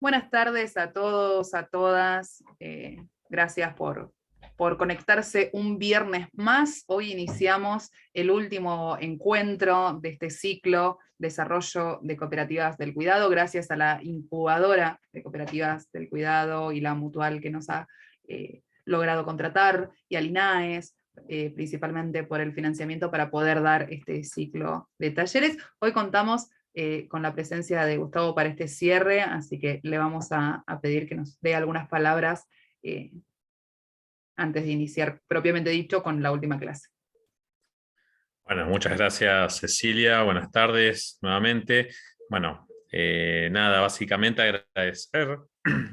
Buenas tardes a todos, a todas. Gracias por conectarse un viernes más. Hoy iniciamos el último encuentro de este ciclo Desarrollo de Cooperativas del Cuidado, gracias a la incubadora de cooperativas del cuidado y la mutual que nos ha logrado contratar, y al INAES, principalmente por el financiamiento para poder dar este ciclo de talleres. Hoy contamos con la presencia de Gustavo para este cierre, así que le vamos a pedir que nos dé algunas palabras eh, antes de iniciar, propiamente dicho, con la última clase. Bueno, muchas gracias, Cecilia. Buenas tardes nuevamente. Bueno, nada, básicamente agradecer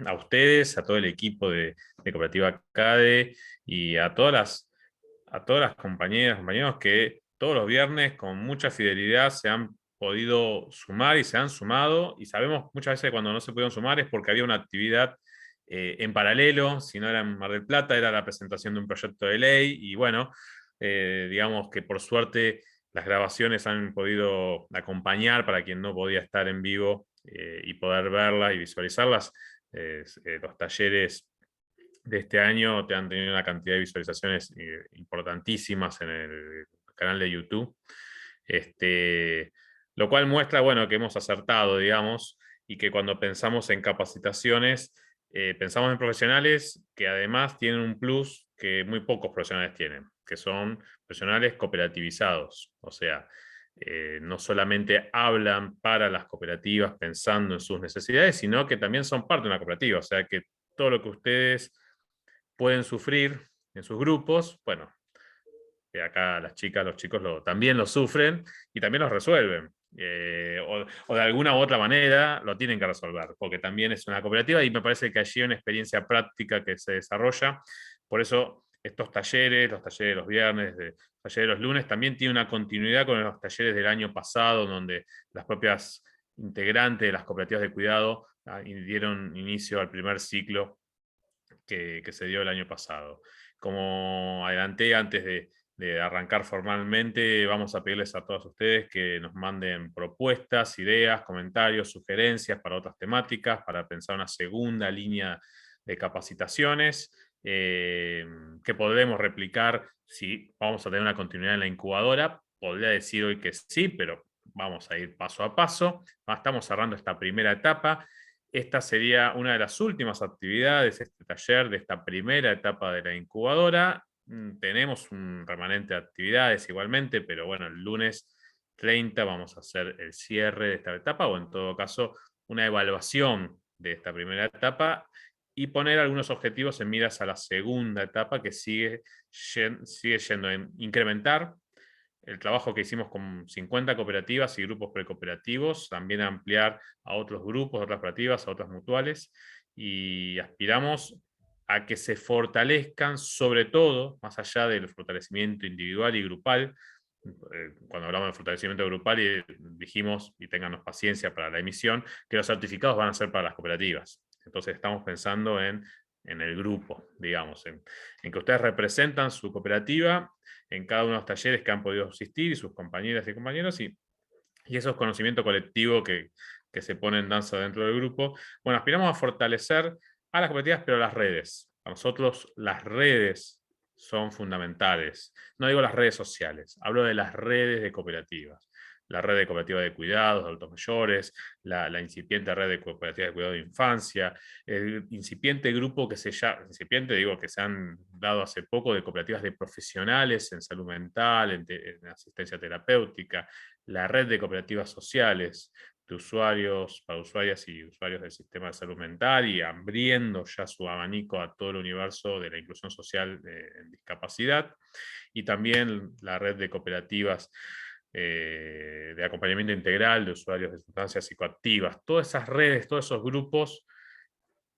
a ustedes, a todo el equipo de Cooperativa CADE y a todas las compañeras, compañeros que todos los viernes con mucha fidelidad se han podido sumar y se han sumado. Y sabemos muchas veces cuando no se pudieron sumar es porque había una actividad en paralelo. Si no era en Mar del Plata, era la presentación de un proyecto de ley. Y bueno, digamos que por suerte las grabaciones han podido acompañar para quien no podía estar en vivo y poder verlas y visualizarlas. Los talleres de este año te han tenido una cantidad de visualizaciones importantísimas en el canal de YouTube. Lo cual muestra, bueno, que hemos acertado, digamos, y que cuando pensamos en capacitaciones, pensamos en profesionales que además tienen un plus que muy pocos profesionales tienen, que son profesionales cooperativizados. O sea, no solamente hablan para las cooperativas pensando en sus necesidades, sino que también son parte de una cooperativa. O sea, que todo lo que ustedes pueden sufrir en sus grupos, bueno, acá las chicas, los chicos también lo sufren y también los resuelven. O de alguna u otra manera lo tienen que resolver, porque también es una cooperativa y me parece que allí hay una experiencia práctica que se desarrolla. Por eso estos talleres, los talleres de los viernes, los talleres de los lunes, también tienen una continuidad con los talleres del año pasado, donde las propias integrantes de las cooperativas de cuidado dieron inicio al primer ciclo que se dio el año pasado. Como adelanté antes de arrancar formalmente, vamos a pedirles a todos ustedes que nos manden propuestas, ideas, comentarios, sugerencias para otras temáticas, para pensar una segunda línea de capacitaciones que podremos replicar si vamos a tener una continuidad en la incubadora. Podría decir hoy que sí, pero vamos a ir paso a paso. Estamos cerrando esta primera etapa. Esta sería una de las últimas actividades, este taller de esta primera etapa de la incubadora. Tenemos un remanente de actividades igualmente, pero bueno, el lunes 30 vamos a hacer el cierre de esta etapa, o en todo caso, una evaluación de esta primera etapa y poner algunos objetivos en miras a la segunda etapa que sigue yendo en incrementar el trabajo que hicimos con 50 cooperativas y grupos precooperativos, también ampliar a otros grupos, a otras cooperativas, a otras mutuales, y aspiramos a que se fortalezcan, sobre todo, más allá del fortalecimiento individual y grupal. Cuando hablamos de fortalecimiento grupal dijimos, y téngannos paciencia para la emisión, que los certificados van a ser para las cooperativas. Entonces estamos pensando en el grupo, digamos, en que ustedes representan su cooperativa en cada uno de los talleres que han podido asistir y sus compañeras y compañeros y esos conocimientos colectivos que se pone en danza dentro del grupo. Bueno, aspiramos a fortalecer a las cooperativas, pero las redes. Para nosotros las redes son fundamentales. No digo las redes sociales, hablo de las redes de cooperativas. La red de cooperativas de cuidados de adultos mayores, la incipiente red de cooperativas de cuidado de infancia, el incipiente grupo que se llama, incipiente digo que se han dado hace poco de cooperativas de profesionales en salud mental, en asistencia terapéutica, la red de cooperativas sociales de usuarios, para usuarias y usuarios del sistema de salud mental y abriendo ya su abanico a todo el universo de la inclusión social en discapacidad, y también la red de cooperativas de acompañamiento integral de usuarios de sustancias psicoactivas. Todas esas redes, todos esos grupos,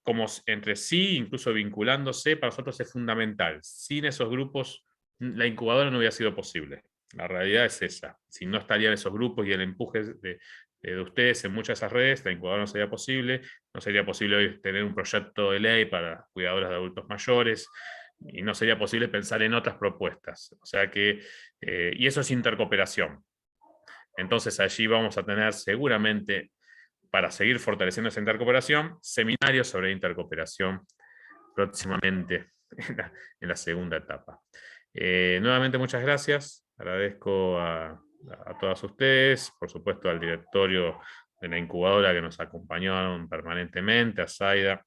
como entre sí, incluso vinculándose, para nosotros es fundamental. Sin esos grupos, la incubadora no hubiera sido posible. La realidad es esa. Si no estarían esos grupos y el empuje de ustedes en muchas de esas redes, la incubadora no sería posible. No sería posible hoy tener un proyecto de ley para cuidadoras de adultos mayores y no sería posible pensar en otras propuestas. O sea que, y eso es intercooperación. Entonces allí vamos a tener seguramente para seguir fortaleciendo esa intercooperación, seminarios sobre intercooperación próximamente en la segunda etapa. Nuevamente muchas gracias, agradezco a todas ustedes, por supuesto al directorio de la incubadora que nos acompañaron permanentemente, a Zaida,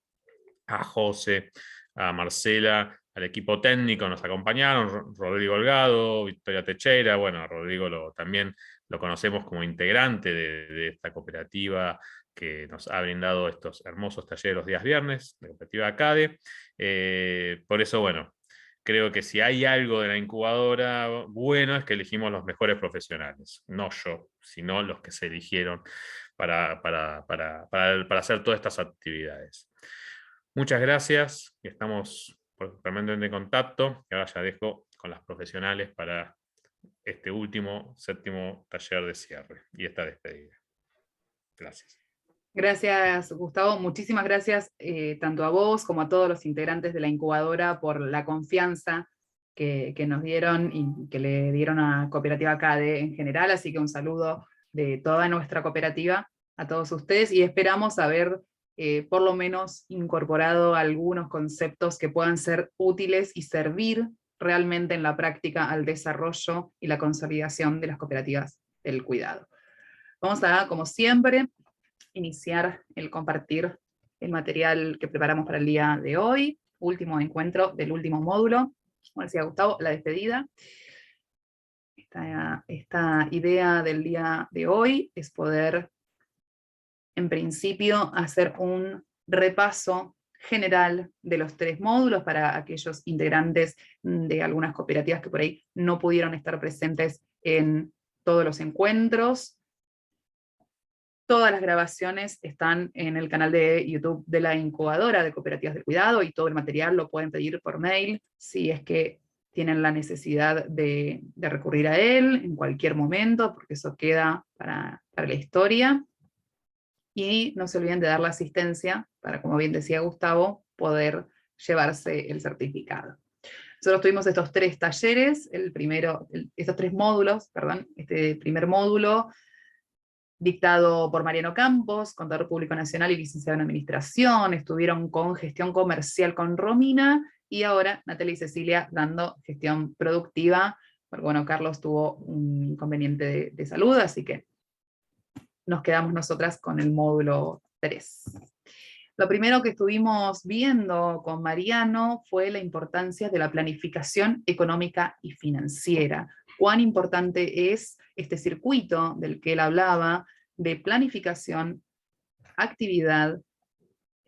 a José, a Marcela, al equipo técnico nos acompañaron, Rodrigo Holgado, Victoria Techera, bueno, a Rodrigo también lo conocemos como integrante de esta cooperativa que nos ha brindado estos hermosos talleres los días viernes, la cooperativa ACADE. Por eso, bueno, creo que si hay algo de la incubadora bueno es que elegimos los mejores profesionales, no yo, sino los que se eligieron para hacer todas estas actividades. Muchas gracias, estamos permanentemente en contacto, y ahora ya dejo con las profesionales para este último, séptimo taller de cierre y esta despedida. Gracias. Gracias, Gustavo. Muchísimas gracias tanto a vos como a todos los integrantes de la incubadora por la confianza que nos dieron y que le dieron a Cooperativa CADE en general, así que un saludo de toda nuestra cooperativa a todos ustedes y esperamos haber por lo menos incorporado algunos conceptos que puedan ser útiles y servir realmente en la práctica al desarrollo y la consolidación de las cooperativas del cuidado. Vamos a, como siempre, iniciar el compartir el material que preparamos para el día de hoy, último encuentro del último módulo, como decía Gustavo, la despedida. Esta idea del día de hoy es poder, en principio, hacer un repaso general de los 3 módulos para aquellos integrantes de algunas cooperativas que por ahí no pudieron estar presentes en todos los encuentros. Todas las grabaciones están en el canal de YouTube de la incubadora de cooperativas del cuidado y todo el material lo pueden pedir por mail si es que tienen la necesidad de recurrir a él en cualquier momento, porque eso queda para la historia. Y no se olviden de dar la asistencia para, como bien decía Gustavo, poder llevarse el certificado. Nosotros tuvimos estos 3 talleres, estos 3 módulos, perdón, este primer módulo dictado por Mariano Campos, contador público nacional y licenciado en administración, estuvieron con gestión comercial con Romina, y ahora Natalia y Cecilia dando gestión productiva, porque bueno, Carlos tuvo un inconveniente de salud, así que nos quedamos nosotras con el módulo 3. Lo primero que estuvimos viendo con Mariano fue la importancia de la planificación económica y financiera. Cuán importante es este circuito del que él hablaba, de planificación, actividad,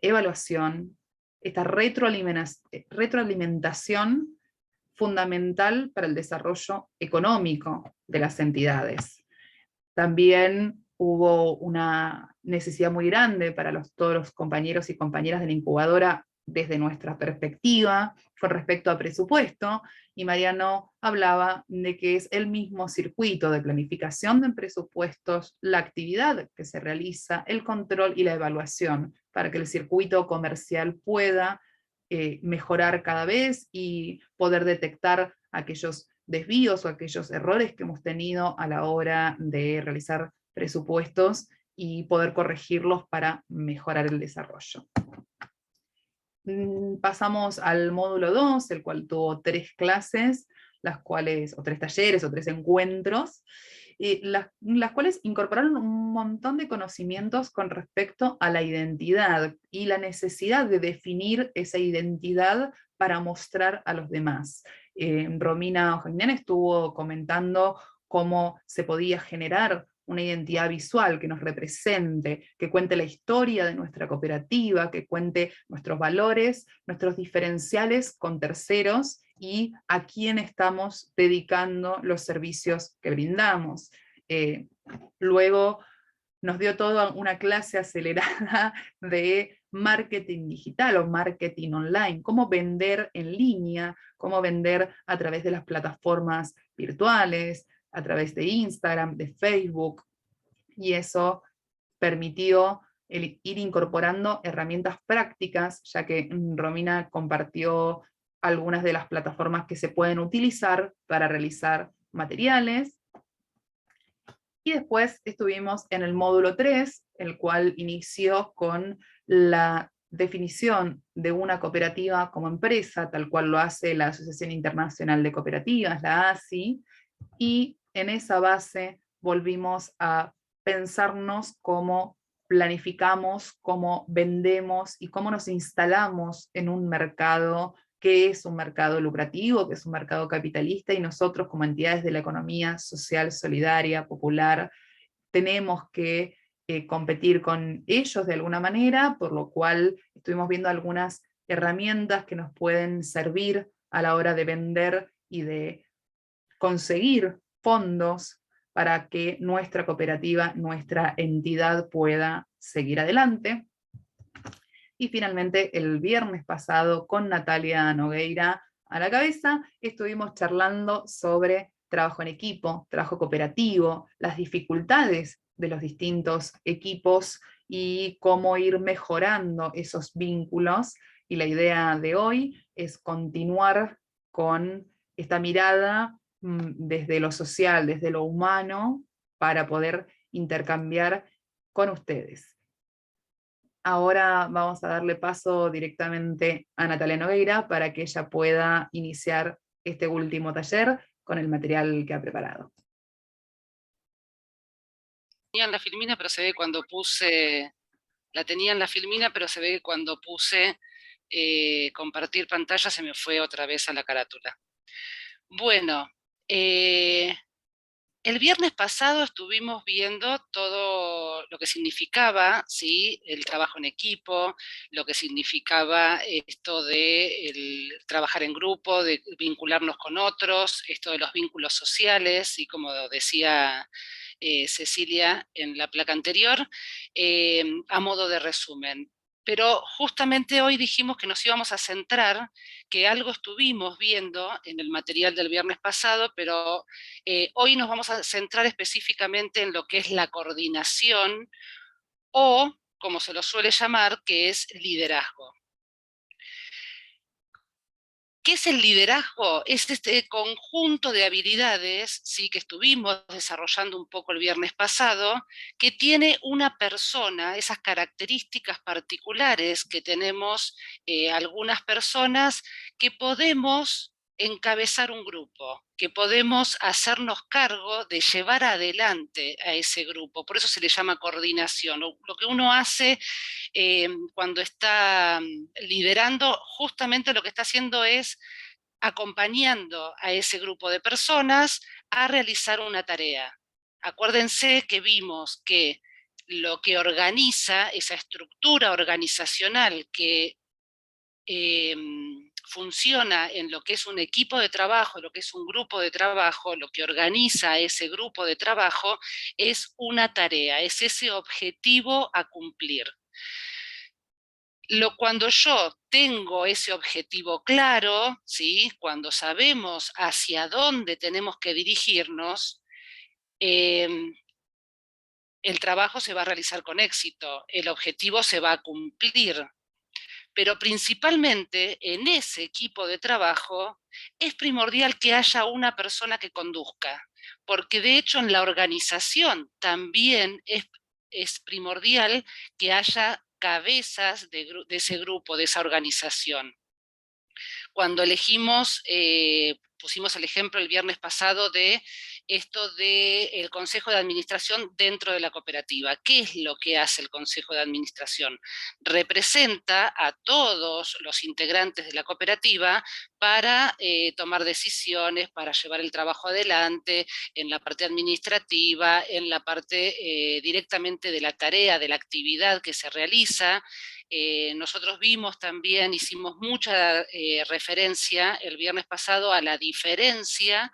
evaluación, esta retroalimentación fundamental para el desarrollo económico de las entidades. También hubo una necesidad muy grande para todos los compañeros y compañeras de la incubadora desde nuestra perspectiva con respecto a presupuesto, y Mariano hablaba de que es el mismo circuito de planificación de presupuestos, la actividad que se realiza, el control y la evaluación, para que el circuito comercial pueda mejorar cada vez y poder detectar aquellos desvíos o aquellos errores que hemos tenido a la hora de realizar presupuestos y poder corregirlos para mejorar el desarrollo. Pasamos al módulo 2, el cual tuvo 3 clases, o 3 talleres o 3 encuentros, las cuales incorporaron un montón de conocimientos con respecto a la identidad y la necesidad de definir esa identidad para mostrar a los demás. Romina Ojanian estuvo comentando cómo se podía generar una identidad visual que nos represente, que cuente la historia de nuestra cooperativa, que cuente nuestros valores, nuestros diferenciales con terceros y a quién estamos dedicando los servicios que brindamos. Luego nos dio toda una clase acelerada de marketing digital o marketing online, cómo vender en línea, cómo vender a través de las plataformas virtuales, a través de Instagram, de Facebook, y eso permitió ir incorporando herramientas prácticas, ya que Romina compartió algunas de las plataformas que se pueden utilizar para realizar materiales. Y después estuvimos en el módulo 3, el cual inició con la definición de una cooperativa como empresa, tal cual lo hace la Asociación Internacional de Cooperativas, la ASI, y en esa base volvimos a pensarnos cómo planificamos, cómo vendemos y cómo nos instalamos en un mercado que es un mercado lucrativo, que es un mercado capitalista, y nosotros como entidades de la economía social, solidaria, popular, tenemos que competir con ellos de alguna manera, por lo cual estuvimos viendo algunas herramientas que nos pueden servir a la hora de vender y de conseguir fondos para que nuestra cooperativa, nuestra entidad pueda seguir adelante. Y finalmente, el viernes pasado, con Natalia Nogueira a la cabeza, estuvimos charlando sobre trabajo en equipo, trabajo cooperativo, las dificultades de los distintos equipos y cómo ir mejorando esos vínculos. Y la idea de hoy es continuar con esta mirada desde lo social, desde lo humano, para poder intercambiar con ustedes. Ahora vamos a darle paso directamente a Natalia Nogueira para que ella pueda iniciar este último taller con el material que ha preparado. En la filmina, pero se ve cuando puse, la tenía en la filmina, pero se ve que cuando puse compartir pantalla se me fue otra vez a la carátula. Bueno, el viernes pasado estuvimos viendo todo lo que significaba, ¿sí?, el trabajo en equipo, lo que significaba esto de trabajar en grupo, de vincularnos con otros, esto de los vínculos sociales, y como decía Cecilia en la placa anterior, a modo de resumen. Pero justamente hoy dijimos que nos íbamos a centrar, que algo estuvimos viendo en el material del viernes pasado, pero hoy nos vamos a centrar específicamente en lo que es la coordinación, o, como se lo suele llamar, que es liderazgo. ¿Qué es el liderazgo? Es este conjunto de habilidades, ¿sí?, que estuvimos desarrollando un poco el viernes pasado, que tiene una persona, esas características particulares que tenemos algunas personas, que podemos encabezar un grupo, que podemos hacernos cargo de llevar adelante a ese grupo. Por eso se le llama coordinación. Lo que uno hace cuando está liderando, justamente lo que está haciendo es acompañando a ese grupo de personas a realizar una tarea. Acuérdense que vimos que lo que organiza, esa estructura organizacional que funciona en lo que es un equipo de trabajo, lo que es un grupo de trabajo, lo que organiza a ese grupo de trabajo, es una tarea, es ese objetivo a cumplir. Cuando yo tengo ese objetivo claro, ¿sí?, cuando sabemos hacia dónde tenemos que dirigirnos, el trabajo se va a realizar con éxito, el objetivo se va a cumplir. Pero principalmente en ese equipo de trabajo es primordial que haya una persona que conduzca, porque de hecho en la organización también es primordial que haya cabezas de ese grupo, de esa organización. Cuando elegimos, pusimos el ejemplo el viernes pasado de esto del Consejo de Administración dentro de la cooperativa. ¿Qué es lo que hace el Consejo de Administración? Representa a todos los integrantes de la cooperativa para tomar decisiones, para llevar el trabajo adelante, en la parte administrativa, en la parte directamente de la tarea, de la actividad que se realiza. Nosotros vimos también, hicimos mucha referencia el viernes pasado a la diferencia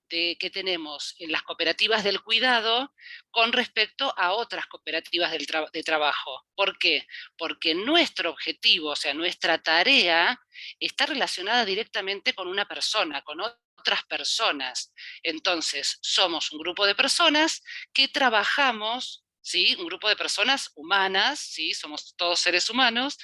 que tenemos en las cooperativas del cuidado con respecto a otras cooperativas de trabajo. ¿Por qué? Porque nuestro objetivo, o sea, nuestra tarea, está relacionada directamente con una persona, con otras personas. Entonces, somos un grupo de personas que trabajamos, ¿sí?, un grupo de personas humanas, ¿sí?, somos todos seres humanos,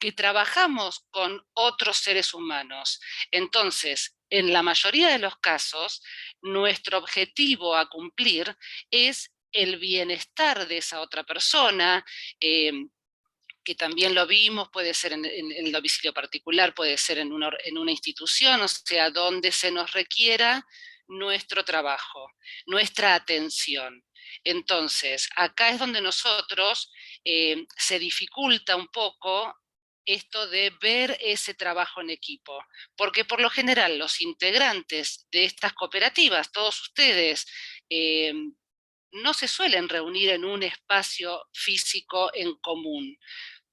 que trabajamos con otros seres humanos. Entonces, en la mayoría de los casos, nuestro objetivo a cumplir es el bienestar de esa otra persona, que también lo vimos, puede ser en el domicilio particular, puede ser en una institución, o sea, donde se nos requiera nuestro trabajo, nuestra atención. Entonces, acá es donde nosotros se dificulta un poco esto de ver ese trabajo en equipo, porque por lo general los integrantes de estas cooperativas, todos ustedes, no se suelen reunir en un espacio físico en común.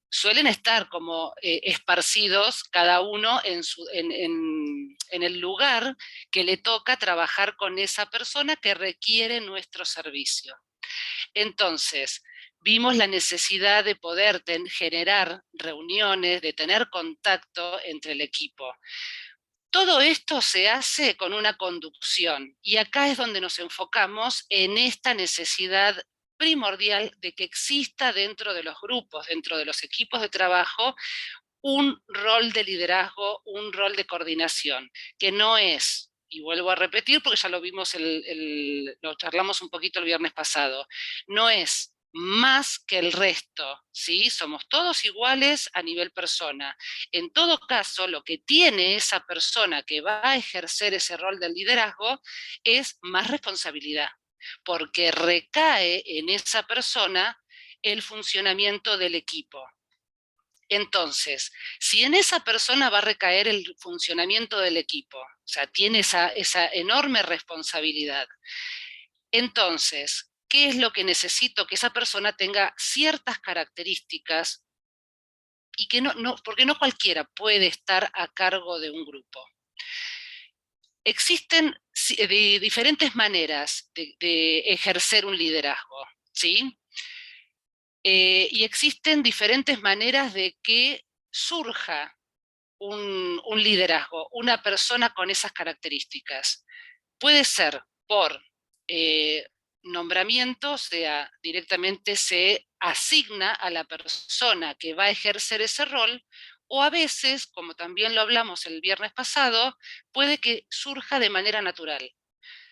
Suelen estar como esparcidos cada uno en el lugar que le toca trabajar con esa persona que requiere nuestro servicio. Entonces, vimos la necesidad de poder generar reuniones, de tener contacto entre el equipo. Todo esto se hace con una conducción, y acá es donde nos enfocamos en esta necesidad primordial de que exista dentro de los grupos, dentro de los equipos de trabajo, un rol de liderazgo, un rol de coordinación, que no es, y vuelvo a repetir porque ya lo vimos, lo charlamos un poquito el viernes pasado, no es más que el resto, ¿sí? Somos todos iguales a nivel persona. En todo caso, lo que tiene esa persona que va a ejercer ese rol del liderazgo es más responsabilidad, porque recae en esa persona el funcionamiento del equipo. Entonces, si en esa persona va a recaer el funcionamiento del equipo, o sea, tiene esa enorme responsabilidad, entonces, ¿qué es lo que necesito? Que esa persona tenga ciertas características, y que porque no cualquiera puede estar a cargo de un grupo. Existen diferentes maneras de ejercer un liderazgo, ¿sí? Y existen diferentes maneras de que surja un liderazgo, una persona con esas características. Puede ser por nombramiento, o sea, directamente se asigna a la persona que va a ejercer ese rol, o a veces, como también lo hablamos el viernes pasado, puede que surja de manera natural.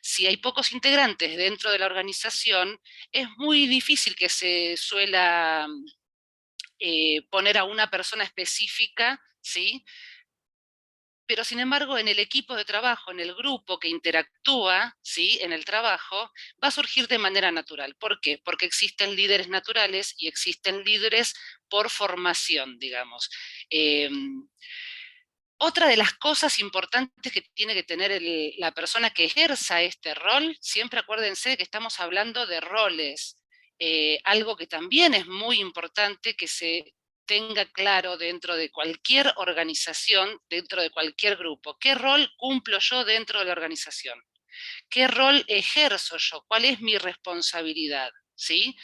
Si hay pocos integrantes dentro de la organización, es muy difícil que se suela poner a una persona específica, ¿sí? Pero sin embargo, en el equipo de trabajo, en el grupo que interactúa, ¿sí?, en el trabajo, va a surgir de manera natural. ¿Por qué? Porque existen líderes naturales y existen líderes por formación, digamos. Otra de las cosas importantes que tiene que tener la persona que ejerza este rol, siempre acuérdense que estamos hablando de roles, algo que también es muy importante que se tenga claro dentro de cualquier organización, dentro de cualquier grupo. ¿Qué rol cumplo yo dentro de la organización? ¿Qué rol ejerzo yo? ¿Cuál es mi responsabilidad? ¿Sí?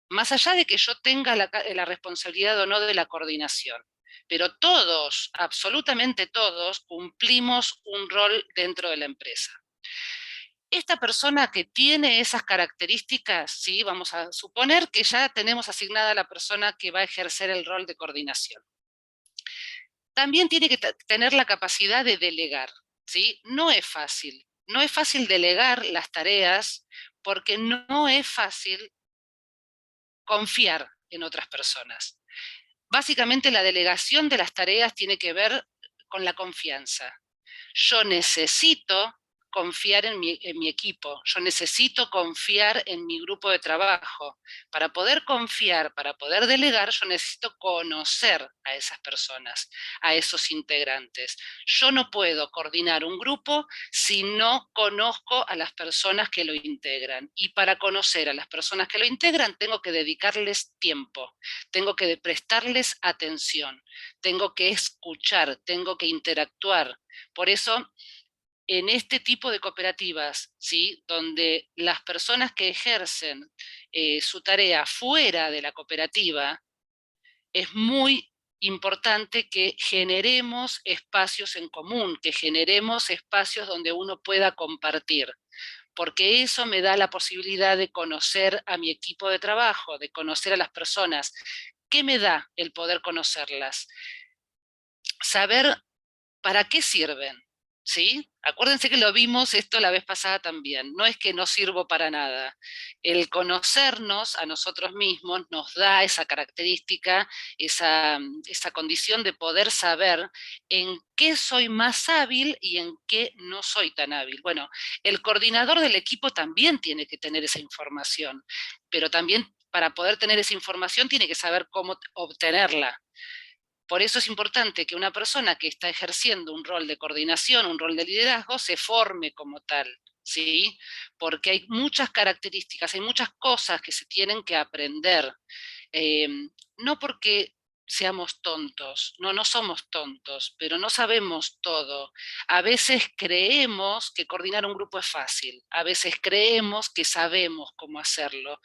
Más allá de que yo tenga la responsabilidad o no de la coordinación. Pero todos, absolutamente todos, cumplimos un rol dentro de la empresa. Esta persona que tiene esas características, ¿sí?, vamos a suponer que ya tenemos asignada a la persona que va a ejercer el rol de coordinación. También tiene que tener la capacidad de delegar, ¿sí? No es fácil delegar las tareas, porque no es fácil confiar en otras personas. Básicamente la delegación de las tareas tiene que ver con la confianza. Yo necesito confiar en mi equipo, yo necesito confiar en mi grupo de trabajo. Para poder confiar, para poder delegar, yo necesito conocer a esas personas, a esos integrantes. Yo no puedo coordinar un grupo si no conozco a las personas que lo integran. Y para conocer a las personas que lo integran, tengo que dedicarles tiempo, tengo que prestarles atención, tengo que escuchar, tengo que interactuar. Por eso, en este tipo de cooperativas, ¿sí?, donde las personas que ejercen su tarea fuera de la cooperativa, es muy importante que generemos espacios en común, que generemos espacios donde uno pueda compartir, porque eso me da la posibilidad de conocer a mi equipo de trabajo, de conocer a las personas. ¿Qué me da el poder conocerlas? Saber para qué sirven, ¿sí? Acuérdense que lo vimos esto la vez pasada también. No es que no sirvo para nada. El conocernos a nosotros mismos nos da esa característica, esa condición de poder saber en qué soy más hábil y en qué no soy tan hábil. Bueno, el coordinador del equipo también tiene que tener esa información, pero también para poder tener esa información tiene que saber cómo obtenerla. Por eso es importante que una persona que está ejerciendo un rol de coordinación, un rol de liderazgo, se forme como tal, ¿sí? Porque hay muchas características, hay muchas cosas que se tienen que aprender. Eh, no porque seamos tontos, no, no somos tontos, pero no sabemos todo. A veces creemos que coordinar un grupo es fácil, a veces creemos que sabemos cómo hacerlo.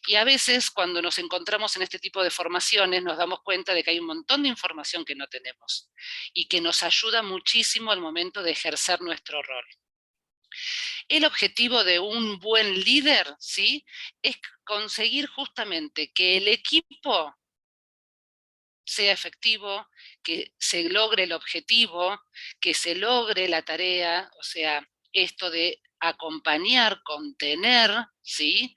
Y a veces cuando nos encontramos en este tipo de formaciones nos damos cuenta de que hay un montón de información que no tenemos y que nos ayuda muchísimo al momento de ejercer nuestro rol. El objetivo de un buen líder, ¿sí?, es conseguir justamente que el equipo sea efectivo, que se logre el objetivo, que se logre la tarea, o sea, esto de acompañar, contener, ¿sí?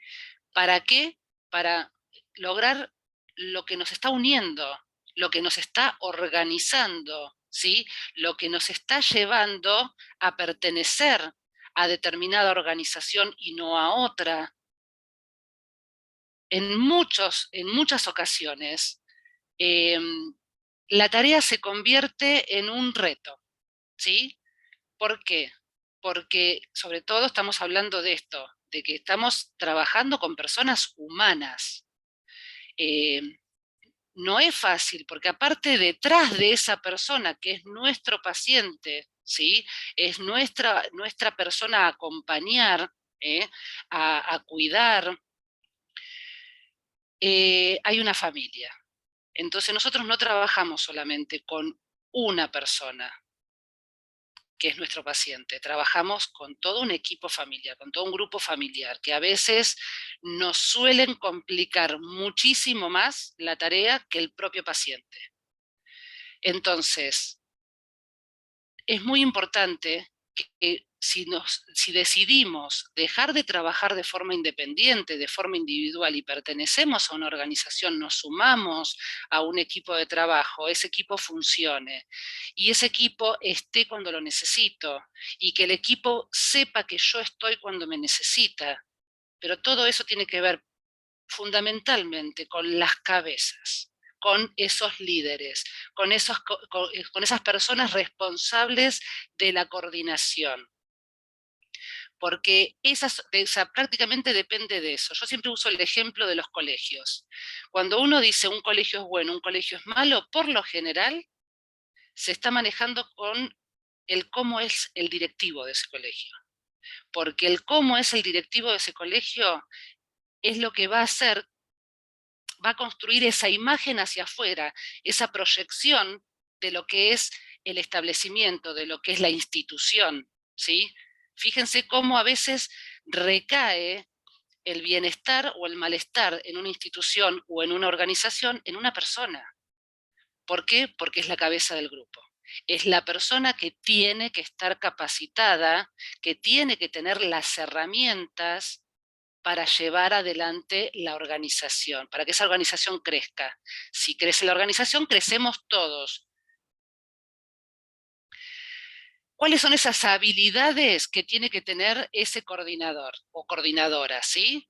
¿Para qué? Para lograr lo que nos está uniendo, lo que nos está organizando, ¿sí? Lo que nos está llevando a pertenecer a determinada organización y no a otra. En muchas ocasiones, eh, la tarea se convierte en un reto, ¿sí? ¿Por qué? Porque sobre todo estamos hablando de esto, de que estamos trabajando con personas humanas. Eh, no es fácil, porque aparte detrás de esa persona que es nuestro paciente, ¿sí?, es nuestra persona a acompañar, a cuidar, hay una familia. Entonces nosotros no trabajamos solamente con una persona, que es nuestro paciente. Trabajamos con todo un equipo familiar, con todo un grupo familiar, que a veces nos suelen complicar muchísimo más la tarea que el propio paciente. Entonces, es muy importante que si decidimos dejar de trabajar de forma independiente, de forma individual y pertenecemos a una organización, nos sumamos a un equipo de trabajo, ese equipo funcione y ese equipo esté cuando lo necesito y que el equipo sepa que yo estoy cuando me necesita. Pero todo eso tiene que ver fundamentalmente con las cabezas, con esos líderes, con esas personas responsables de la coordinación, porque prácticamente depende de eso. Yo siempre uso el ejemplo de los colegios. Cuando uno dice un colegio es bueno, un colegio es malo, por lo general se está manejando con el cómo es el directivo de ese colegio, porque el cómo es el directivo de ese colegio es lo que va a hacer, va a construir esa imagen hacia afuera, esa proyección de lo que es el establecimiento, de lo que es la institución, ¿sí? Fíjense cómo a veces recae el bienestar o el malestar en una institución o en una organización en una persona. ¿Por qué? Porque es la cabeza del grupo. Es la persona que tiene que estar capacitada, que tiene que tener las herramientas para llevar adelante la organización, para que esa organización crezca. Si crece la organización, crecemos todos. ¿Cuáles son esas habilidades que tiene que tener ese coordinador o coordinadora, sí?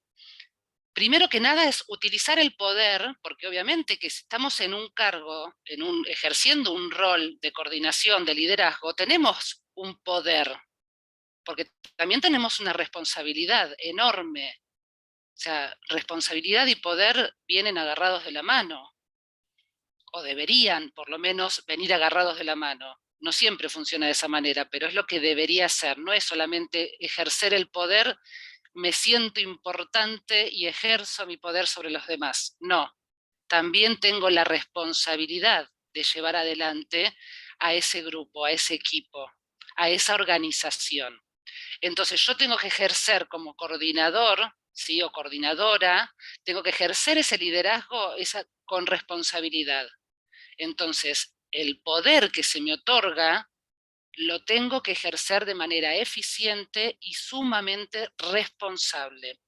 Primero que nada es utilizar el poder, porque obviamente que si estamos en un cargo, ejerciendo un rol de coordinación, de liderazgo, tenemos un poder, porque también tenemos una responsabilidad enorme. O sea, responsabilidad y poder vienen agarrados de la mano, o deberían por lo menos venir agarrados de la mano. No siempre funciona de esa manera, pero es lo que debería ser. No es solamente ejercer el poder, me siento importante y ejerzo mi poder sobre los demás. No, también tengo la responsabilidad de llevar adelante a ese grupo, a ese equipo, a esa organización. Entonces yo tengo que ejercer como coordinador, ¿sí?, o coordinadora, tengo que ejercer ese liderazgo con responsabilidad. Entonces, el poder que se me otorga lo tengo que ejercer de manera eficiente y sumamente responsable.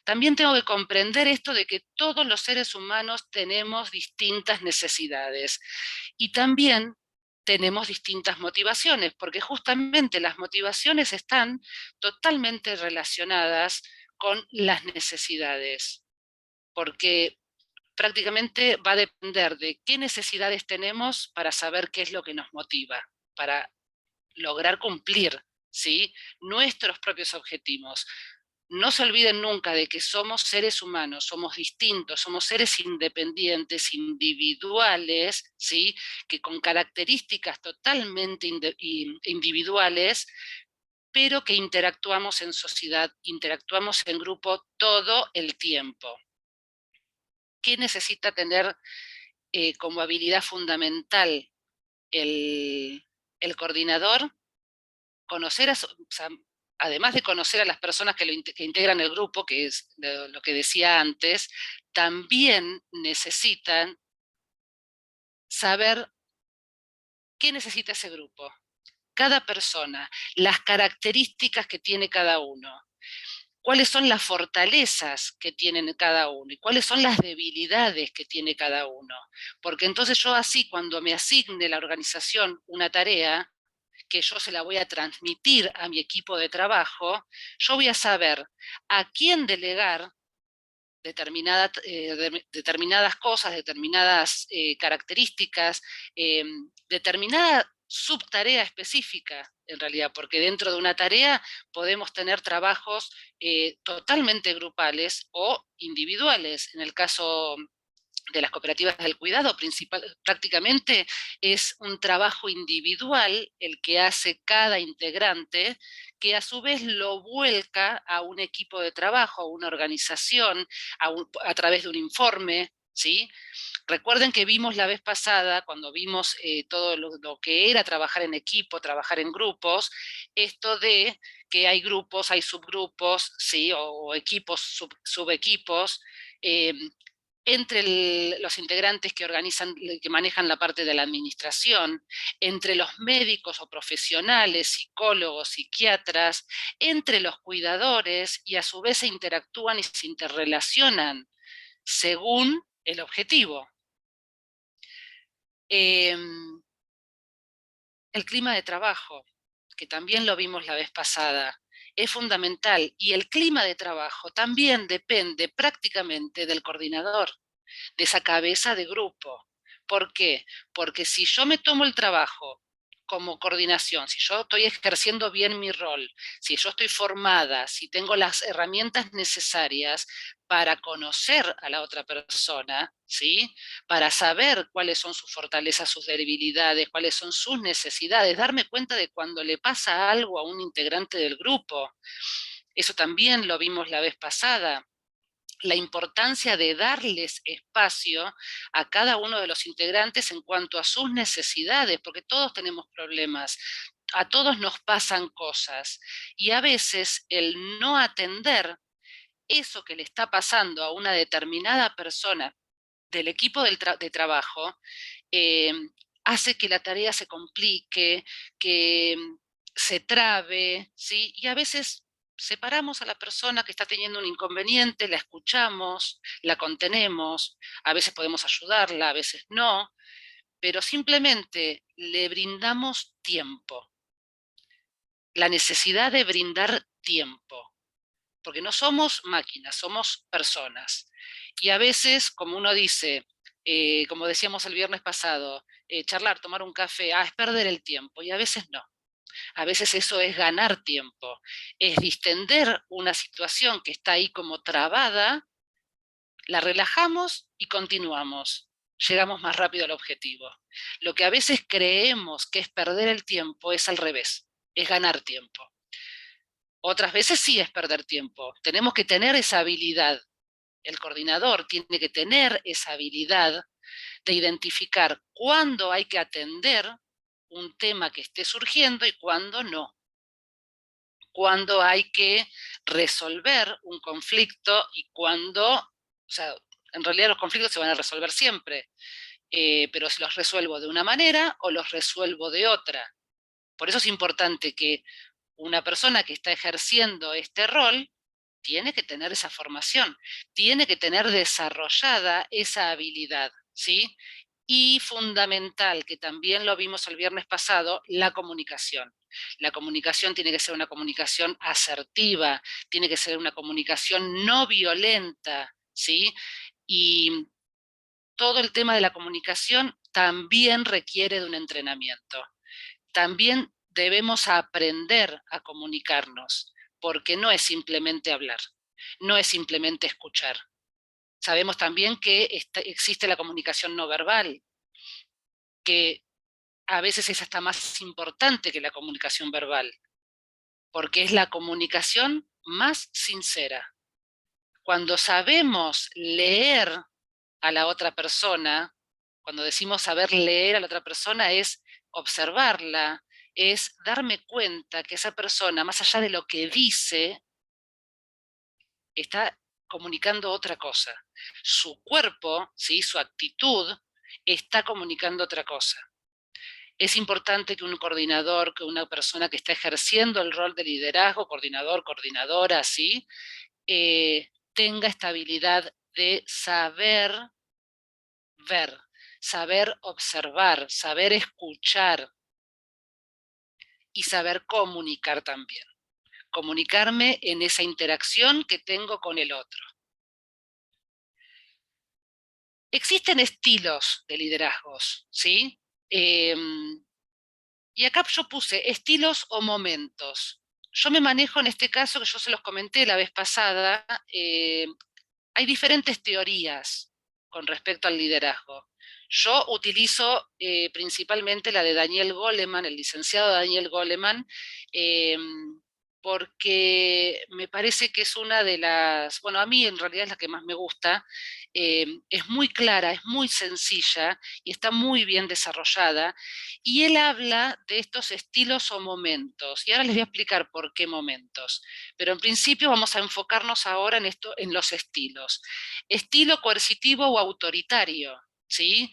También tengo que comprender esto de que todos los seres humanos tenemos distintas necesidades y también tenemos distintas motivaciones, porque justamente las motivaciones están totalmente relacionadas con las necesidades, porque prácticamente va a depender de qué necesidades tenemos para saber qué es lo que nos motiva, para lograr cumplir, ¿sí?, nuestros propios objetivos. No se olviden nunca de que somos seres humanos, somos distintos, somos seres independientes, individuales, ¿sí?, que con características totalmente individuales, pero que interactuamos en sociedad, interactuamos en grupo todo el tiempo. ¿Qué necesita tener como habilidad fundamental el coordinador? Conocer o sea, además de conocer a las personas que integran el grupo, que es lo que decía antes, también necesitan saber qué necesita ese grupo, cada persona, las características que tiene cada uno, cuáles son las fortalezas que tienen cada uno y cuáles son las debilidades que tiene cada uno. Porque entonces yo así, cuando me asigne la organización una tarea, que yo se la voy a transmitir a mi equipo de trabajo, yo voy a saber a quién delegar determinadas cosas, determinadas características, determinada subtarea específica, en realidad, porque dentro de una tarea podemos tener trabajos totalmente grupales o individuales. En el caso de las cooperativas del cuidado, prácticamente es un trabajo individual el que hace cada integrante, que a su vez lo vuelca a un equipo de trabajo, a una organización, a través de un informe, ¿sí? Recuerden que vimos la vez pasada, cuando vimos todo lo que era trabajar en equipo, trabajar en grupos, esto de que hay grupos, hay subgrupos, ¿sí?, o equipos, subequipos, entre los integrantes que organizan, que manejan la parte de la administración, entre los médicos o profesionales, psicólogos, psiquiatras, entre los cuidadores, y a su vez se interactúan y se interrelacionan según el objetivo. El clima de trabajo, que también lo vimos la vez pasada, es fundamental, y el clima de trabajo también depende prácticamente del coordinador, de esa cabeza de grupo. ¿Por qué? Porque si yo me tomo el trabajo como coordinación, si yo estoy ejerciendo bien mi rol, si yo estoy formada, si tengo las herramientas necesarias para conocer a la otra persona, ¿sí?, para saber cuáles son sus fortalezas, sus debilidades, cuáles son sus necesidades, darme cuenta de cuando le pasa algo a un integrante del grupo. Eso también lo vimos la vez pasada. La importancia de darles espacio a cada uno de los integrantes en cuanto a sus necesidades, porque todos tenemos problemas, a todos nos pasan cosas, y a veces el no atender eso que le está pasando a una determinada persona del equipo de trabajo, eh, hace que la tarea se complique, que se trabe, ¿sí? Y a veces separamos a la persona que está teniendo un inconveniente, la escuchamos, la contenemos, a veces podemos ayudarla, a veces no, pero simplemente le brindamos tiempo. La necesidad de brindar tiempo, porque no somos máquinas, somos personas. Y a veces, como uno dice, como decíamos el viernes pasado, charlar, tomar un café, es perder el tiempo, y a veces no. A veces eso es ganar tiempo, es distender una situación que está ahí como trabada, la relajamos y continuamos. Llegamos más rápido al objetivo. Lo que a veces creemos que es perder el tiempo es al revés, es ganar tiempo. Otras veces sí es perder tiempo. Tenemos que tener esa habilidad. El coordinador tiene que tener esa habilidad de identificar cuándo hay que atender un tema que esté surgiendo y cuándo no. Cuándo hay que resolver un conflicto y cuándo, o sea, en realidad los conflictos se van a resolver siempre, pero si los resuelvo de una manera o los resuelvo de otra. Por eso es importante que una persona que está ejerciendo este rol tiene que tener esa formación, tiene que tener desarrollada esa habilidad, ¿sí? Y fundamental, que también lo vimos el viernes pasado, la comunicación. La comunicación tiene que ser una comunicación asertiva, tiene que ser una comunicación no violenta, ¿sí? Y todo el tema de la comunicación también requiere de un entrenamiento. También debemos aprender a comunicarnos, porque no es simplemente hablar, no es simplemente escuchar. Sabemos también que existe la comunicación no verbal, que a veces es hasta más importante que la comunicación verbal, porque es la comunicación más sincera. Cuando sabemos leer a la otra persona, cuando decimos saber leer a la otra persona, es observarla, es darme cuenta que esa persona, más allá de lo que dice, está comunicando otra cosa. Su cuerpo, ¿sí?, su actitud, está comunicando otra cosa. Es importante que un coordinador, que una persona que está ejerciendo el rol de liderazgo, coordinador, coordinadora, ¿sí?, tenga esta habilidad de saber ver, saber observar, saber escuchar y saber comunicar también. Comunicarme en esa interacción que tengo con el otro. Existen estilos de liderazgos, ¿sí? Y acá yo puse estilos o momentos. Yo me manejo en este caso, que yo se los comenté la vez pasada, hay diferentes teorías con respecto al liderazgo. Yo utilizo principalmente la de Daniel Goleman, el licenciado Daniel Goleman, porque me parece que es una de las, bueno, a mí en realidad es la que más me gusta, es muy clara, es muy sencilla y está muy bien desarrollada, y él habla de estos estilos o momentos, y ahora les voy a explicar por qué momentos, pero en principio vamos a enfocarnos ahora en esto, en los estilos. Estilo coercitivo o autoritario, ¿sí?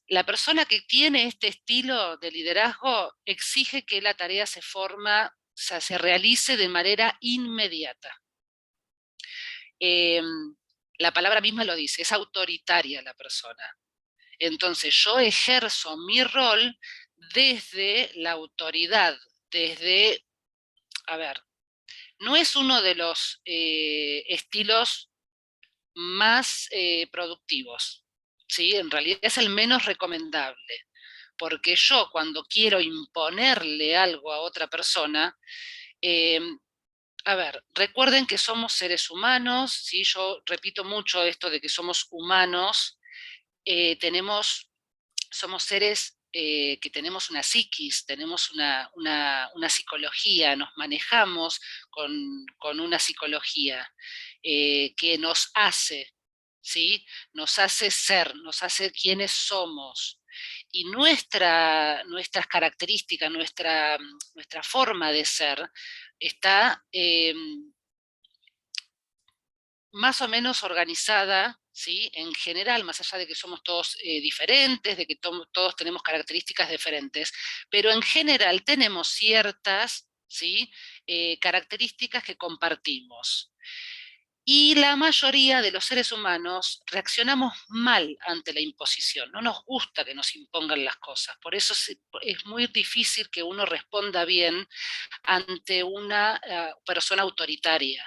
La persona que tiene este estilo de liderazgo exige que la tarea o sea, se realice de manera inmediata. La palabra misma lo dice, es autoritaria la persona. Entonces yo ejerzo mi rol desde la autoridad, desde, a ver, no es uno de los estilos más productivos, ¿sí? En realidad es el menos recomendable, porque yo cuando quiero imponerle algo a otra persona, a ver, recuerden que somos seres humanos, ¿sí? Yo repito mucho esto de que somos humanos, somos seres que tenemos una psiquis, tenemos una psicología, nos manejamos con una psicología que nos hace, ¿sí? Nos hace ser, nos hace quienes somos. Y nuestras características, nuestra forma de ser está más o menos organizada, ¿sí?, en general, más allá de que somos todos diferentes, de que todos tenemos características diferentes, pero en general tenemos ciertas, ¿sí?, características que compartimos. Y la mayoría de los seres humanos reaccionamos mal ante la imposición, no nos gusta que nos impongan las cosas, por eso es muy difícil que uno responda bien ante una persona autoritaria.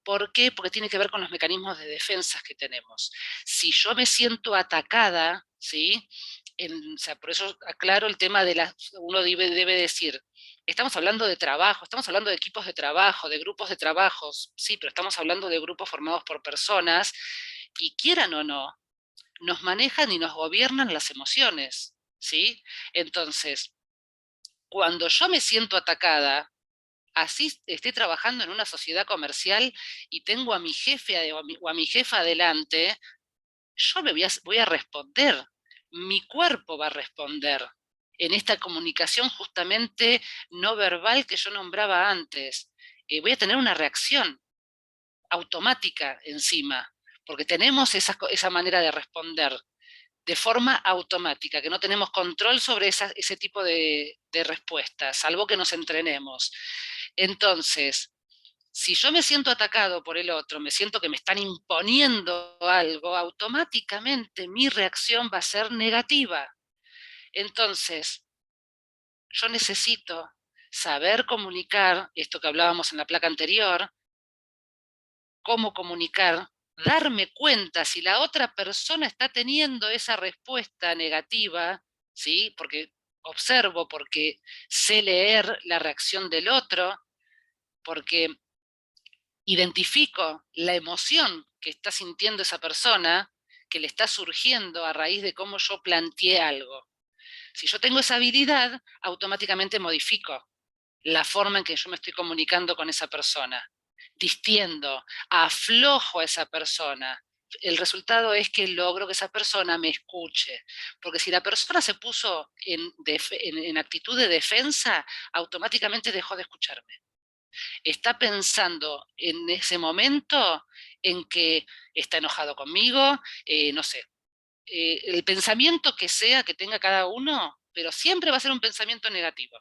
¿Por qué? Porque tiene que ver con los mecanismos de defensa que tenemos. Si yo me siento atacada, ¿sí? O sea, por eso aclaro el tema de uno debe decir, estamos hablando de trabajo, estamos hablando de equipos de trabajo, de grupos de trabajos, sí, pero estamos hablando de grupos formados por personas, y quieran o no, nos manejan y nos gobiernan las emociones, ¿sí? Entonces, cuando yo me siento atacada, así esté trabajando en una sociedad comercial y tengo a mi jefe o a mi jefa adelante, yo voy a responder, mi cuerpo va a responder en esta comunicación justamente no verbal que yo nombraba antes. Voy a tener una reacción automática encima, porque tenemos esa manera de responder. de forma automática, que no tenemos control sobre ese tipo de respuestas, salvo que nos entrenemos. Entonces, si yo me siento atacado por el otro, me siento que me están imponiendo algo, automáticamente mi reacción va a ser negativa. Entonces, yo necesito saber comunicar, esto que hablábamos en la placa anterior, cómo comunicar, darme cuenta si la otra persona está teniendo esa respuesta negativa, ¿sí? Porque observo, porque sé leer la reacción del otro, porque identifico la emoción que está sintiendo esa persona, que le está surgiendo a raíz de cómo yo planteé algo. Si yo tengo esa habilidad, automáticamente modifico la forma en que yo me estoy comunicando con esa persona, distiendo, aflojo a esa persona. El resultado es que logro que esa persona me escuche, porque si la persona se puso en actitud de defensa, automáticamente dejó de escucharme. Está pensando en ese momento en que está enojado conmigo, no sé, el pensamiento que sea que tenga cada uno, pero siempre va a ser un pensamiento negativo.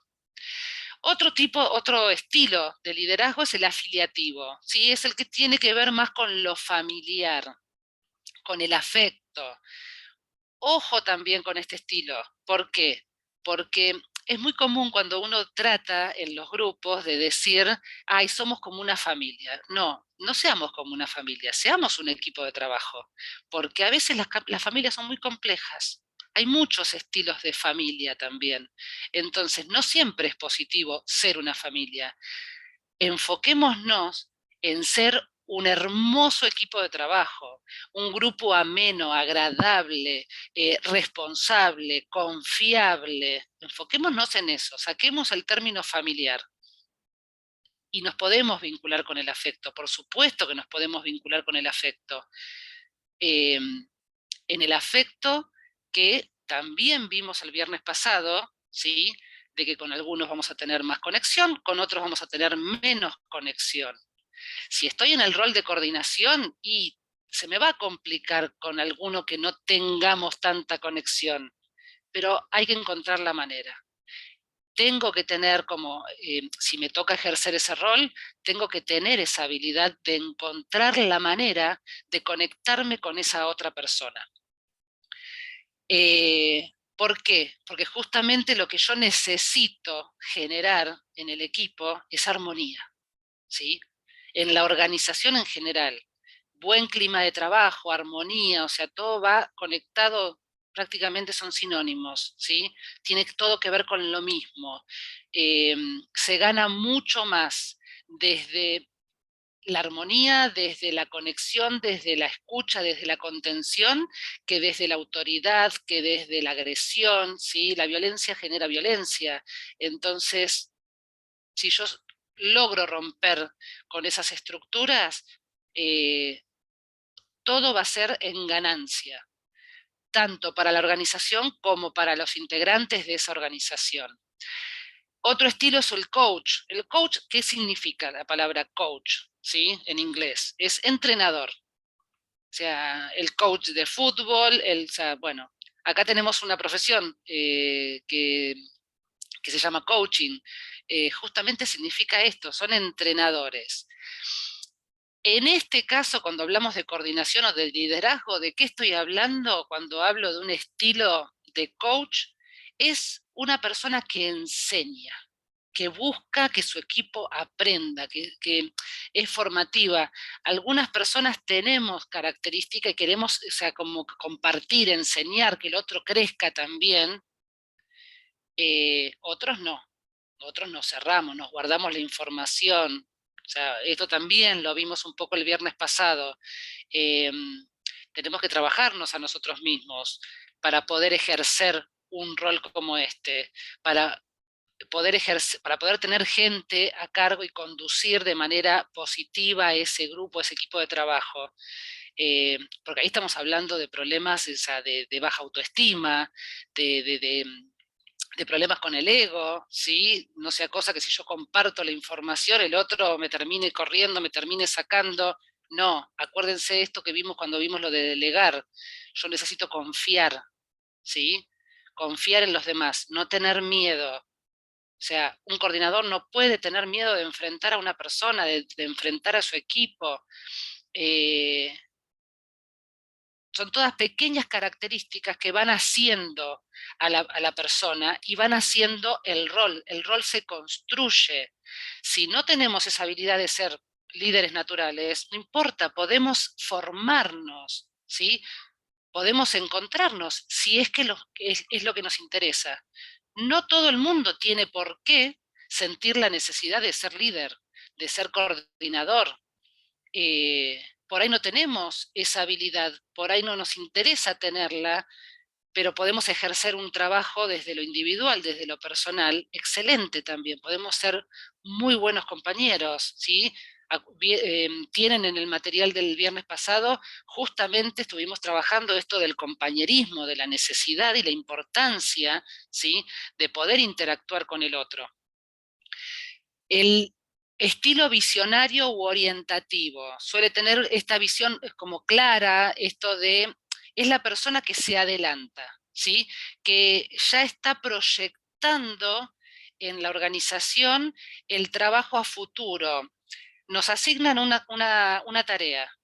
Otro estilo de liderazgo es el afiliativo, ¿sí? Es el que tiene que ver más con lo familiar, con el afecto. Ojo también con este estilo. ¿Por qué? Porque es muy común cuando uno trata en los grupos de decir, ay, somos como una familia. No, no seamos como una familia, seamos un equipo de trabajo, porque a veces las familias son muy complejas. Hay muchos estilos de familia también. Entonces, no siempre es positivo ser una familia. Enfoquémonos en ser un hermoso equipo de trabajo, un grupo ameno, agradable, responsable, confiable. Enfoquémonos en eso, saquemos el término familiar. Y nos podemos vincular con el afecto, por supuesto que nos podemos vincular con el afecto. En el afecto que también vimos el viernes pasado, ¿sí? De que con algunos vamos a tener más conexión, con otros vamos a tener menos conexión. Si estoy en el rol de coordinación y se me va a complicar con alguno que no tengamos tanta conexión, pero hay que encontrar la manera. Tengo que tener si me toca ejercer ese rol, tengo que tener esa habilidad de encontrar la manera de conectarme con esa otra persona. ¿Por qué? Porque justamente lo que yo necesito generar en el equipo es armonía, ¿sí? En la organización en general, buen clima de trabajo, armonía, o sea, todo va conectado, prácticamente son sinónimos, ¿sí? Tiene todo que ver con lo mismo. Se gana mucho más desde la armonía, desde la conexión, desde la escucha, desde la contención, que desde la autoridad, que desde la agresión, ¿sí? La violencia genera violencia. Entonces, si yo logro romper con esas estructuras, todo va a ser en ganancia, tanto para la organización como para los integrantes de esa organización. Otro estilo es el coach. El coach, ¿qué significa la palabra coach? ¿Sí? En inglés, es entrenador. O sea, el coach de fútbol, bueno, acá tenemos una profesión que se llama coaching. Justamente significa esto, son entrenadores. En este caso, cuando hablamos de coordinación o de liderazgo, ¿de qué estoy hablando cuando hablo de un estilo de coach? Es una persona que enseña, que busca que su equipo aprenda, que es formativa. Algunas personas tenemos características y queremos, o sea, como compartir, enseñar, que el otro crezca también. Otros no. Otros nos cerramos, nos guardamos la información. O sea, esto también lo vimos un poco el viernes pasado. Tenemos que trabajarnos a nosotros mismos para poder ejercer un rol como este, para para poder tener gente a cargo y conducir de manera positiva ese grupo, ese equipo de trabajo. Porque ahí estamos hablando de problemas, o sea, de baja autoestima, de problemas con el ego, ¿sí? No sea cosa que si yo comparto la información, el otro me termine corriendo, me termine sacando. No, acuérdense esto que vimos cuando vimos lo de delegar. Yo necesito confiar ¿sí? Confiar en los demás, no tener miedo. O sea, un coordinador no puede tener miedo de enfrentar a una persona, de enfrentar a su equipo. Son todas pequeñas características que van haciendo a la persona y van haciendo el rol. El rol se construye. Si no tenemos esa habilidad de ser líderes naturales, no importa, podemos formarnos, ¿sí? Podemos encontrarnos, si es que es lo que nos interesa. No todo el mundo tiene por qué sentir la necesidad de ser líder, de ser coordinador. Por ahí no tenemos esa habilidad, por ahí no nos interesa tenerla, pero podemos ejercer un trabajo desde lo individual, desde lo personal, excelente también. Podemos ser muy buenos compañeros, ¿sí? Tienen en el material del viernes pasado, justamente estuvimos trabajando esto del compañerismo, de la necesidad y la importancia, ¿sí?, de poder interactuar con el otro. El estilo visionario u orientativo suele tener esta visión como clara, esto de, es la persona que se adelanta, ¿sí?, que ya está proyectando en la organización el trabajo a futuro. Nos asignan una tarea,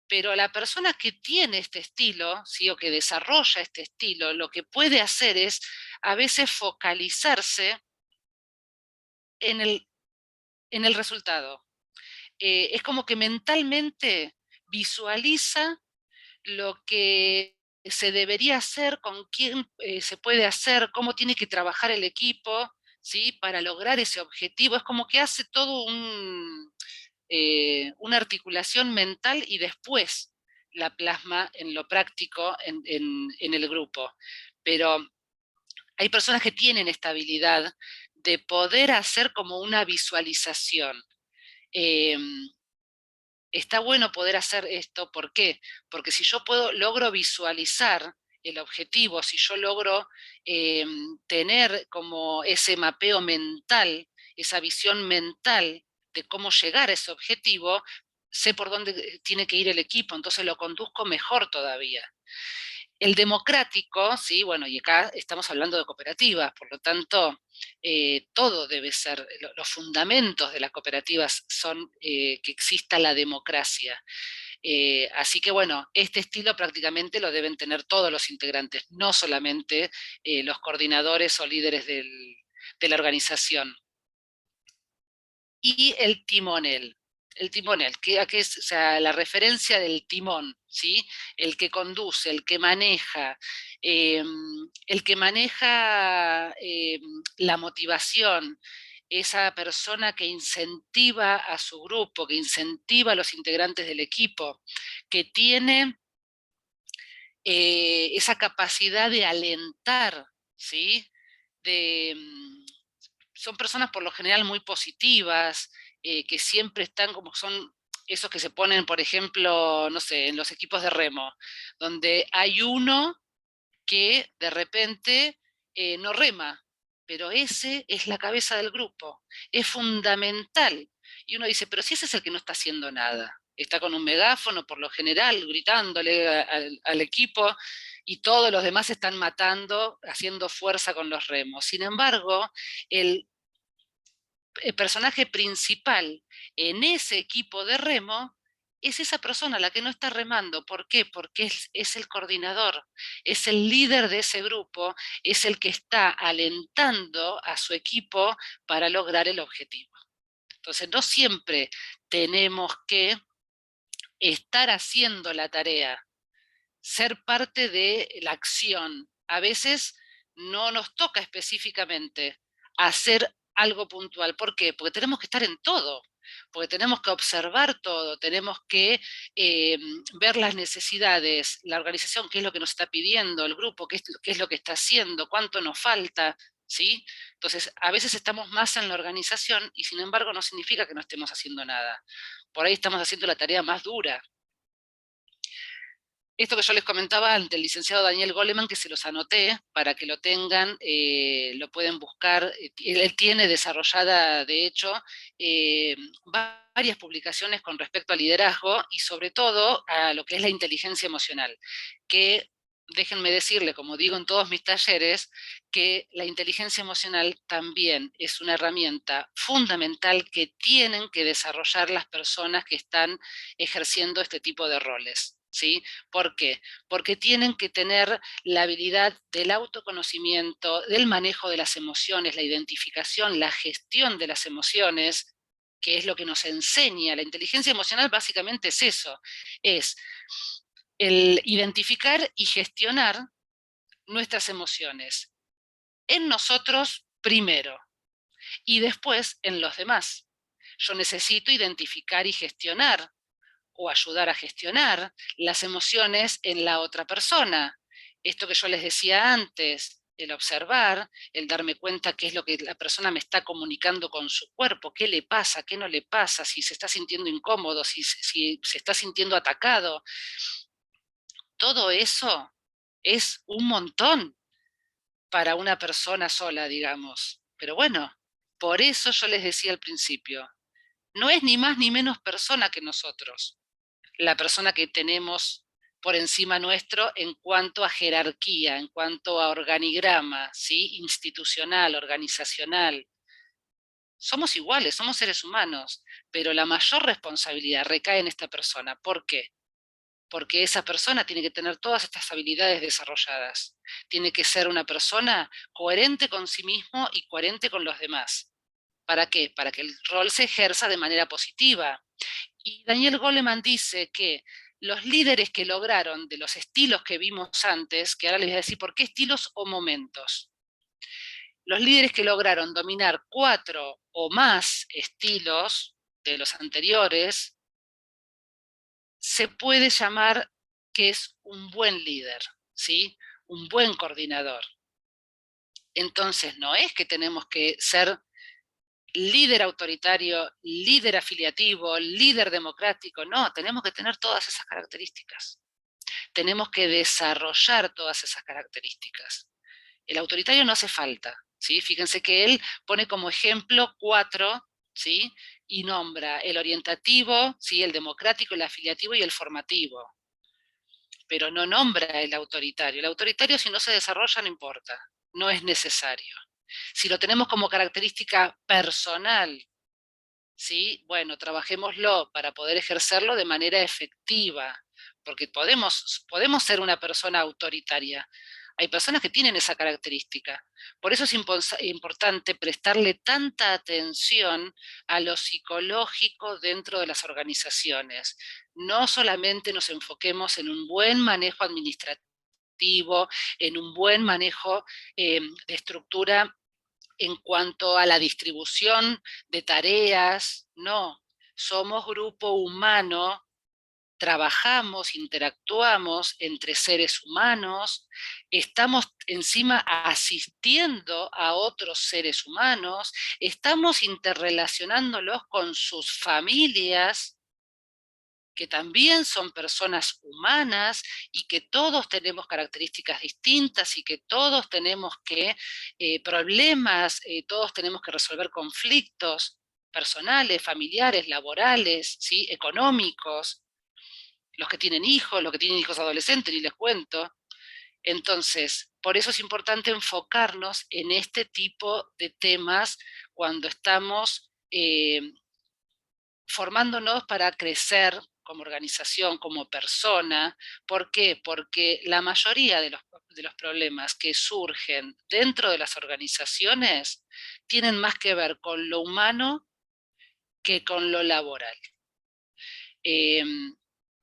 pero la persona que tiene este estilo, ¿sí?, o que desarrolla este estilo, lo que puede hacer es a veces focalizarse en el resultado. Es como que mentalmente visualiza lo que se debería hacer, con quién se puede hacer, cómo tiene que trabajar el equipo, ¿sí?, para lograr ese objetivo. Es como que hace todo una articulación mental y después la plasma en lo práctico en el grupo. Pero hay personas que tienen esta habilidad de poder hacer como una visualización. Eh, Está bueno poder hacer esto, ¿por qué? Porque si yo logro visualizar el objetivo, si yo logro tener como ese mapeo mental, esa visión mental de cómo llegar a ese objetivo, sé por dónde tiene que ir el equipo, entonces lo conduzco mejor todavía. El democrático, sí, bueno, y acá estamos hablando de cooperativas, por lo tanto, todo debe ser, los fundamentos de las cooperativas son que exista la democracia. Así que bueno, este estilo prácticamente lo deben tener todos los integrantes, no solamente los coordinadores o líderes de la organización. Y el timonel. El timonel, que es, o sea, la referencia del timón, ¿sí? El que conduce, el que maneja la motivación, esa persona que incentiva a su grupo, que incentiva a los integrantes del equipo, que tiene esa capacidad de alentar, ¿sí? De, son personas por lo general muy positivas, que siempre están como son esos que se ponen, por ejemplo, no sé, en los equipos de remo, donde hay uno que de repente no rema, pero ese es la cabeza del grupo, es fundamental. Y uno dice, pero si ese es el que no está haciendo nada, está con un megáfono por lo general, gritándole al equipo, y todos los demás están matando, haciendo fuerza con los remos. Sin embargo, el personaje principal en ese equipo de remo es esa persona la que no está remando. ¿Por qué? Porque es el coordinador, es el líder de ese grupo, es el que está alentando a su equipo para lograr el objetivo. Entonces, no siempre tenemos que estar haciendo la tarea, ser parte de la acción. A veces no nos toca específicamente hacer algo puntual. ¿Por qué? Porque tenemos que estar en todo, porque tenemos que observar todo, tenemos que ver las necesidades, la organización, qué es lo que nos está pidiendo, el grupo, qué es lo que está haciendo, cuánto nos falta, ¿sí? Entonces, a veces estamos más en la organización y sin embargo no significa que no estemos haciendo nada. Por ahí estamos haciendo la tarea más dura. Esto que yo les comentaba ante el licenciado Daniel Goleman, que se los anoté para que lo tengan, lo pueden buscar. Él tiene desarrollada, de hecho, varias publicaciones con respecto al liderazgo y sobre todo a lo que es la inteligencia emocional, que déjenme decirle, como digo en todos mis talleres, que la inteligencia emocional también es una herramienta fundamental que tienen que desarrollar las personas que están ejerciendo este tipo de roles, ¿sí? ¿Por qué? Porque tienen que tener la habilidad del autoconocimiento, del manejo de las emociones, la identificación, la gestión de las emociones, que es lo que nos enseña. La inteligencia emocional básicamente es eso, es el identificar y gestionar nuestras emociones en nosotros primero y después en los demás. Yo necesito identificar y gestionar o ayudar a gestionar las emociones en la otra persona. Esto que yo les decía antes, el observar, el darme cuenta qué es lo que la persona me está comunicando con su cuerpo, qué le pasa, qué no le pasa, si se está sintiendo incómodo, si se está sintiendo atacado. Todo eso es un montón para una persona sola, digamos. Pero bueno, por eso yo les decía al principio, no es ni más ni menos persona que nosotros, la persona que tenemos por encima nuestro en cuanto a jerarquía, en cuanto a organigrama, ¿sí? Institucional, organizacional. Somos iguales, somos seres humanos, pero la mayor responsabilidad recae en esta persona. ¿Por qué? Porque esa persona tiene que tener todas estas habilidades desarrolladas. Tiene que ser una persona coherente con sí mismo y coherente con los demás. ¿Para qué? Para que el rol se ejerza de manera positiva. Y Daniel Goleman dice que los líderes que lograron de los estilos que vimos antes, que ahora les voy a decir por qué estilos o momentos, los líderes que lograron dominar 4 o más estilos de los anteriores, se puede llamar que es un buen líder, ¿sí? Un buen coordinador. Entonces no es que tenemos que ser líder autoritario, líder afiliativo, líder democrático, no, tenemos que tener todas esas características. Tenemos que desarrollar todas esas características. El autoritario no hace falta, ¿sí? Fíjense que él pone como ejemplo 4, ¿sí? Y nombra el orientativo, ¿sí? El democrático, el afiliativo y el formativo. Pero no nombra el autoritario. El autoritario, si no se desarrolla, no importa, no es necesario. Si lo tenemos como característica personal, ¿sí? Bueno, trabajémoslo para poder ejercerlo de manera efectiva, porque podemos ser una persona autoritaria. Hay personas que tienen esa característica. Por eso es importante prestarle tanta atención a lo psicológico dentro de las organizaciones. No solamente nos enfoquemos en un buen manejo administrativo, en un buen manejo de estructura en cuanto a la distribución de tareas, no, somos grupo humano, trabajamos, interactuamos entre seres humanos, estamos encima asistiendo a otros seres humanos, estamos interrelacionándolos con sus familias, que también son personas humanas y que todos tenemos características distintas y que todos tenemos problemas, todos tenemos que resolver conflictos personales, familiares, laborales, ¿sí? Económicos, los que tienen hijos adolescentes, y les cuento. Entonces, por eso es importante enfocarnos en este tipo de temas cuando estamos formándonos para crecer como organización, como persona. ¿Por qué? Porque la mayoría de los problemas que surgen dentro de las organizaciones tienen más que ver con lo humano que con lo laboral.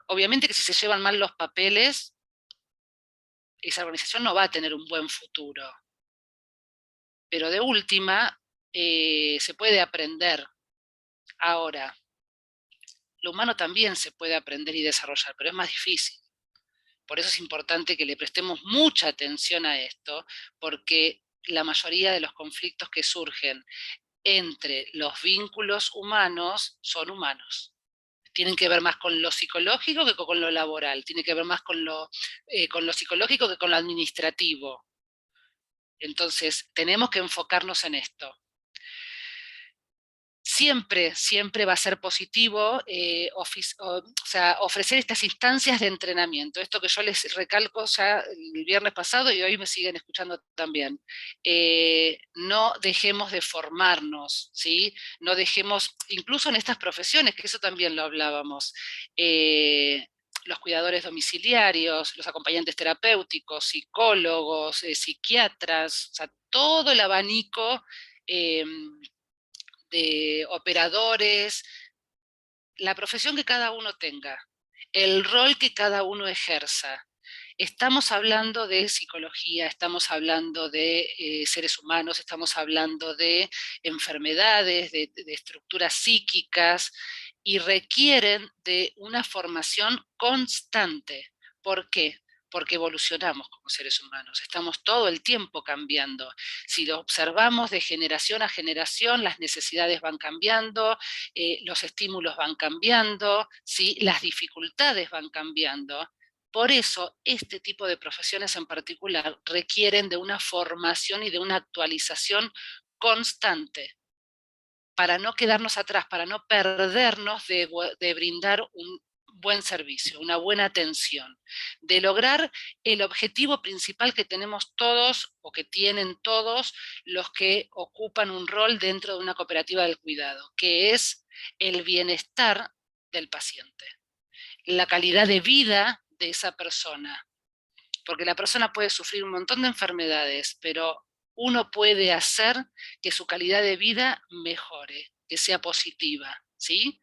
Obviamente que si se llevan mal los papeles, esa organización no va a tener un buen futuro. Pero de última, se puede aprender. Ahora, lo humano también se puede aprender y desarrollar, pero es más difícil. Por eso es importante que le prestemos mucha atención a esto, porque la mayoría de los conflictos que surgen entre los vínculos humanos son humanos. Tienen que ver más con lo psicológico que con lo laboral, tiene que ver más con lo psicológico que con lo administrativo. Entonces, tenemos que enfocarnos en esto. siempre va a ser positivo ofrecer estas instancias de entrenamiento. Esto que yo les recalco ya el viernes pasado y hoy me siguen escuchando también. No dejemos de formarnos, ¿sí? No dejemos, incluso en estas profesiones, que eso también lo hablábamos, los cuidadores domiciliarios, los acompañantes terapéuticos, psicólogos, psiquiatras, o sea, todo el abanico de operadores, la profesión que cada uno tenga, el rol que cada uno ejerza. Estamos hablando de psicología, estamos hablando de seres humanos, estamos hablando de enfermedades, de estructuras psíquicas, y requieren de una formación constante. ¿Por qué? Porque evolucionamos como seres humanos, estamos todo el tiempo cambiando. Si lo observamos de generación a generación, las necesidades van cambiando, los estímulos van cambiando, ¿sí? Las dificultades van cambiando. Por eso, este tipo de profesiones en particular requieren de una formación y de una actualización constante, para no quedarnos atrás, para no perdernos de brindar un buen servicio, una buena atención, de lograr el objetivo principal que tenemos todos o que tienen todos los que ocupan un rol dentro de una cooperativa del cuidado, que es el bienestar del paciente, la calidad de vida de esa persona, porque la persona puede sufrir un montón de enfermedades, pero uno puede hacer que su calidad de vida mejore, que sea positiva, ¿sí?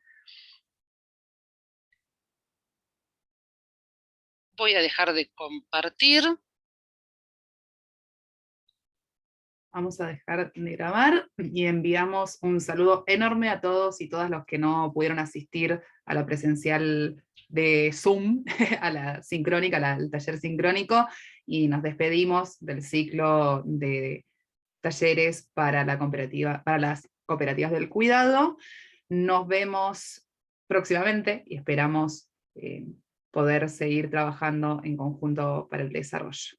Voy a dejar de compartir. Vamos a dejar de grabar y enviamos un saludo enorme a todos y todas los que no pudieron asistir a la presencial de Zoom, a la sincrónica, al taller sincrónico, y nos despedimos del ciclo de talleres para las cooperativas del cuidado. Nos vemos próximamente y esperamos poder seguir trabajando en conjunto para el desarrollo.